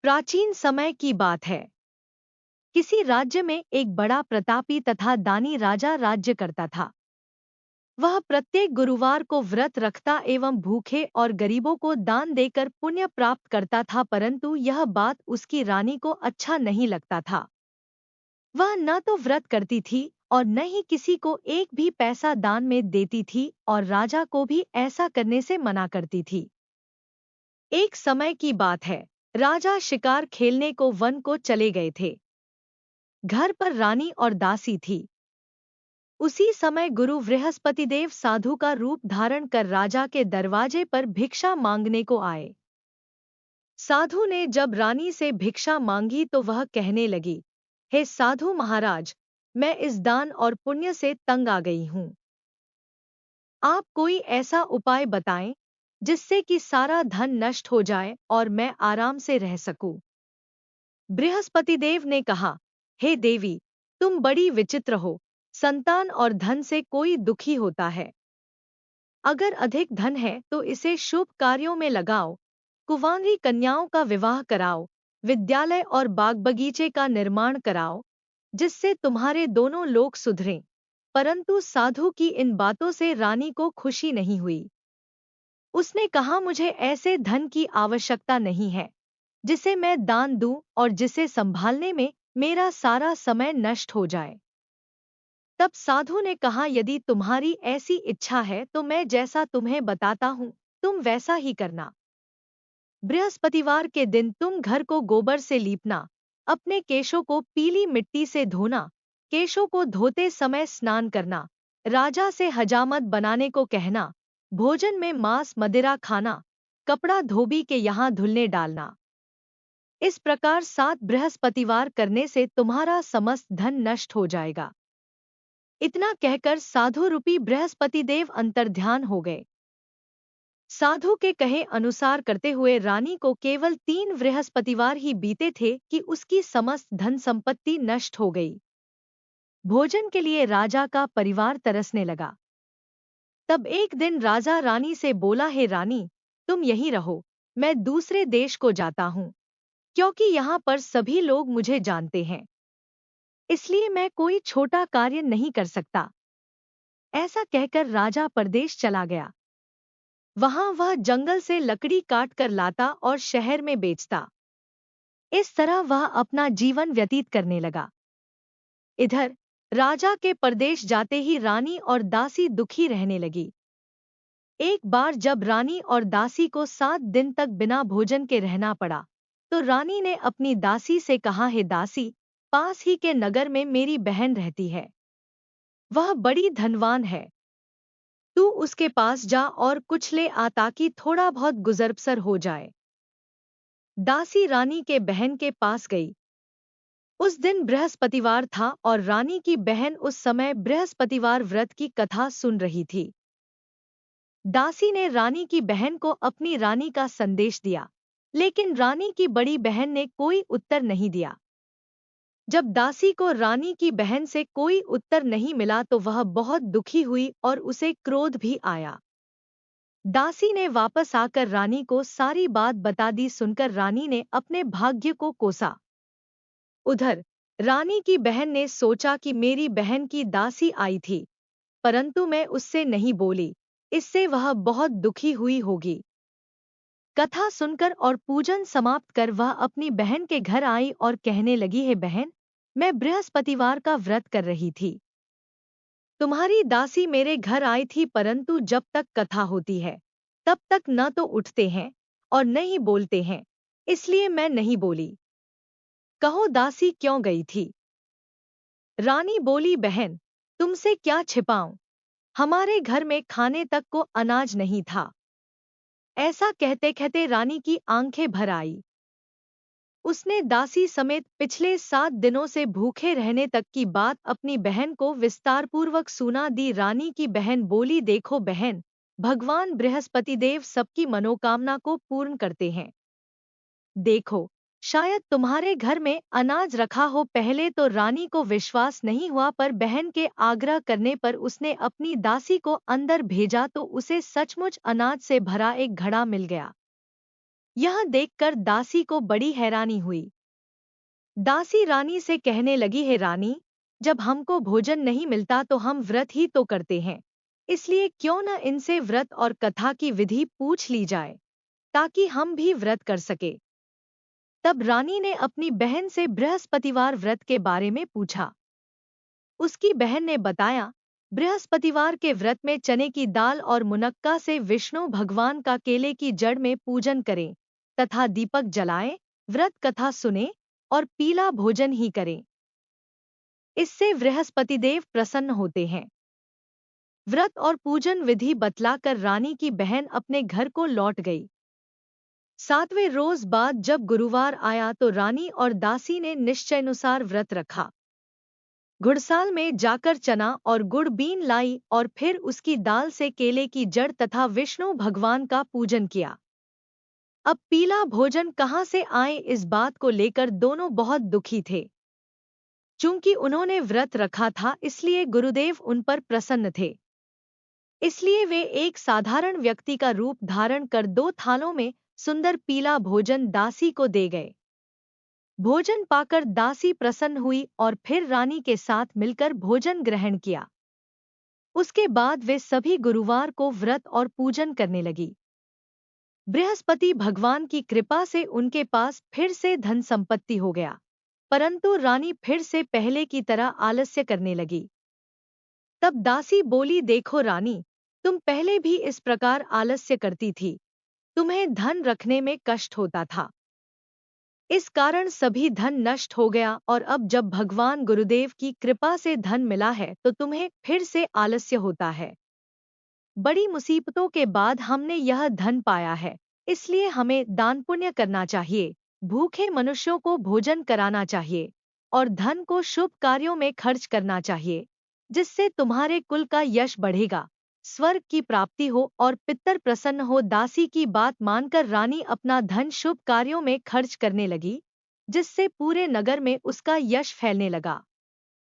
प्राचीन समय की बात है। किसी राज्य में एक बड़ा प्रतापी तथा दानी राजा राज्य करता था। वह प्रत्येक गुरुवार को व्रत रखता एवं भूखे और गरीबों को दान देकर पुण्य प्राप्त करता था, परंतु यह बात उसकी रानी को अच्छा नहीं लगता था। वह न तो व्रत करती थी और न ही किसी को एक भी पैसा दान में देती थी और राजा को भी ऐसा करने से मना करती थी। एक समय की बात है, राजा शिकार खेलने को वन को चले गए थे। घर पर रानी और दासी थी। उसी समय गुरु बृहस्पतिदेव साधु का रूप धारण कर राजा के दरवाजे पर भिक्षा मांगने को आए। साधु ने जब रानी से भिक्षा मांगी तो वह कहने लगी, हे साधु महाराज, मैं इस दान और पुण्य से तंग आ गई हूँ। आप कोई ऐसा उपाय बताएं जिससे कि सारा धन नष्ट हो जाए और मैं आराम से रह सकूं। बृहस्पतिदेव ने कहा, हे देवी, तुम बड़ी विचित्र हो। संतान और धन से कोई दुखी होता है। अगर अधिक धन है तो इसे शुभ कार्यों में लगाओ, कुंवारी कन्याओं का विवाह कराओ, विद्यालय और बाग बगीचे का निर्माण कराओ, जिससे तुम्हारे दोनों लोग सुधरें। परंतु साधु की इन बातों से रानी को खुशी नहीं हुई। उसने कहा, मुझे ऐसे धन की आवश्यकता नहीं है जिसे मैं दान दूं और जिसे संभालने में मेरा सारा समय नष्ट हो जाए। तब साधु ने कहा, यदि तुम्हारी ऐसी इच्छा है तो मैं जैसा तुम्हें बताता हूँ तुम वैसा ही करना। बृहस्पतिवार के दिन तुम घर को गोबर से लीपना, अपने केशों को पीली मिट्टी से धोना, केशों को धोते समय स्नान करना, राजा से हजामत बनाने को कहना, भोजन में मांस मदिरा खाना, कपड़ा धोबी के यहाँ धुलने डालना। इस प्रकार 7 बृहस्पतिवार करने से तुम्हारा समस्त धन नष्ट हो जाएगा। इतना कहकर साधु रूपी बृहस्पतिदेव अंतर्ध्यान हो गए। साधु के कहे अनुसार करते हुए रानी को केवल 3 बृहस्पतिवार ही बीते थे कि उसकी समस्त धन संपत्ति नष्ट हो गई। भोजन के लिए राजा का परिवार तरसने लगा। तब एक दिन राजा रानी से बोला, हे रानी, तुम यहीं रहो, मैं दूसरे देश को जाता हूँ, क्योंकि यहाँ पर सभी लोग मुझे जानते हैं, इसलिए मैं कोई छोटा कार्य नहीं कर सकता। ऐसा कहकर राजा परदेश चला गया। वहां वह जंगल से लकड़ी काट कर लाता और शहर में बेचता। इस तरह वह अपना जीवन व्यतीत करने लगा। इधर राजा के परदेश जाते ही रानी और दासी दुखी रहने लगी। एक बार जब रानी और दासी को 7 दिन तक बिना भोजन के रहना पड़ा, तो रानी ने अपनी दासी से कहा, हे दासी, पास ही के नगर में मेरी बहन रहती है। वह बड़ी धनवान है। तू उसके पास जा और कुछ ले आ ताकि थोड़ा बहुत गुजर-बसर हो जाए। दासी रानी के बहन के पास गई। उस दिन बृहस्पतिवार था और रानी की बहन उस समय बृहस्पतिवार व्रत की कथा सुन रही थी। दासी ने रानी की बहन को अपनी रानी का संदेश दिया, लेकिन रानी की बड़ी बहन ने कोई उत्तर नहीं दिया। जब दासी को रानी की बहन से कोई उत्तर नहीं मिला तो वह बहुत दुखी हुई और उसे क्रोध भी आया। दासी ने वापस आकर रानी को सारी बात बता दी। सुनकर रानी ने अपने भाग्य को कोसा। उधर रानी की बहन ने सोचा कि मेरी बहन की दासी आई थी, परंतु मैं उससे नहीं बोली, इससे वह बहुत दुखी हुई होगी। कथा सुनकर और पूजन समाप्त कर वह अपनी बहन के घर आई और कहने लगी, हे बहन, मैं बृहस्पतिवार का व्रत कर रही थी। तुम्हारी दासी मेरे घर आई थी, परंतु जब तक कथा होती है तब तक न तो उठते हैं और न ही बोलते हैं, इसलिए मैं नहीं बोली। कहो दासी क्यों गई थी? रानी बोली, बहन, तुमसे क्या छिपाऊं, हमारे घर में खाने तक को अनाज नहीं था। ऐसा कहते कहते रानी की आंखें भर आई। उसने दासी समेत पिछले 7 दिनों से भूखे रहने तक की बात अपनी बहन को विस्तारपूर्वक सुना दी। रानी की बहन बोली, देखो बहन, भगवान बृहस्पतिदेव सबकी मनोकामना को पूर्ण करते हैं। देखो, शायद तुम्हारे घर में अनाज रखा हो। पहले तो रानी को विश्वास नहीं हुआ, पर बहन के आग्रह करने पर उसने अपनी दासी को अंदर भेजा तो उसे सचमुच अनाज से भरा एक घड़ा मिल गया। यह देखकर दासी को बड़ी हैरानी हुई। दासी रानी से कहने लगी, हे रानी, जब हमको भोजन नहीं मिलता तो हम व्रत ही तो करते हैं, इसलिए क्यों न इनसे व्रत और कथा की विधि पूछ ली जाए, ताकि हम भी व्रत कर सके। तब रानी ने अपनी बहन से बृहस्पतिवार व्रत के बारे में पूछा। उसकी बहन ने बताया, बृहस्पतिवार के व्रत में चने की दाल और मुनक्का से विष्णु भगवान का केले की जड़ में पूजन करें तथा दीपक जलाएं, व्रत कथा सुने और पीला भोजन ही करें। इससे बृहस्पतिदेव प्रसन्न होते हैं। व्रत और पूजन विधि बतलाकर रानी की बहन अपने घर को लौट गई। 7वें रोज बाद जब गुरुवार आया तो रानी और दासी ने निश्चयानुसार व्रत रखा। घुड़साल में जाकर चना और गुड़ बीन लाई और फिर उसकी दाल से केले की जड़ तथा विष्णु भगवान का पूजन किया। अब पीला भोजन कहाँ से आए, इस बात को लेकर दोनों बहुत दुखी थे। चूंकि उन्होंने व्रत रखा था इसलिए गुरुदेव उन पर प्रसन्न थे। इसलिए वे एक साधारण व्यक्ति का रूप धारण कर 2 थालों में सुंदर पीला भोजन दासी को दे गए। भोजन पाकर दासी प्रसन्न हुई और फिर रानी के साथ मिलकर भोजन ग्रहण किया। उसके बाद वे सभी गुरुवार को व्रत और पूजन करने लगी। बृहस्पति भगवान की कृपा से उनके पास फिर से धन संपत्ति हो गया, परंतु रानी फिर से पहले की तरह आलस्य करने लगी। तब दासी बोली, देखो रानी, तुम पहले भी इस प्रकार आलस्य करती थी, तुम्हें धन रखने में कष्ट होता था, इस कारण सभी धन नष्ट हो गया और अब जब भगवान गुरुदेव की कृपा से धन मिला है तो तुम्हें फिर से आलस्य होता है। बड़ी मुसीबतों के बाद हमने यह धन पाया है, इसलिए हमें दान पुण्य करना चाहिए, भूखे मनुष्यों को भोजन कराना चाहिए और धन को शुभ कार्यों में खर्च करना चाहिए, जिससे तुम्हारे कुल का यश बढ़ेगा, स्वर्ग की प्राप्ति हो और पितर प्रसन्न हो। दासी की बात मानकर रानी अपना धन शुभ कार्यों में खर्च करने लगी, जिससे पूरे नगर में उसका यश फैलने लगा।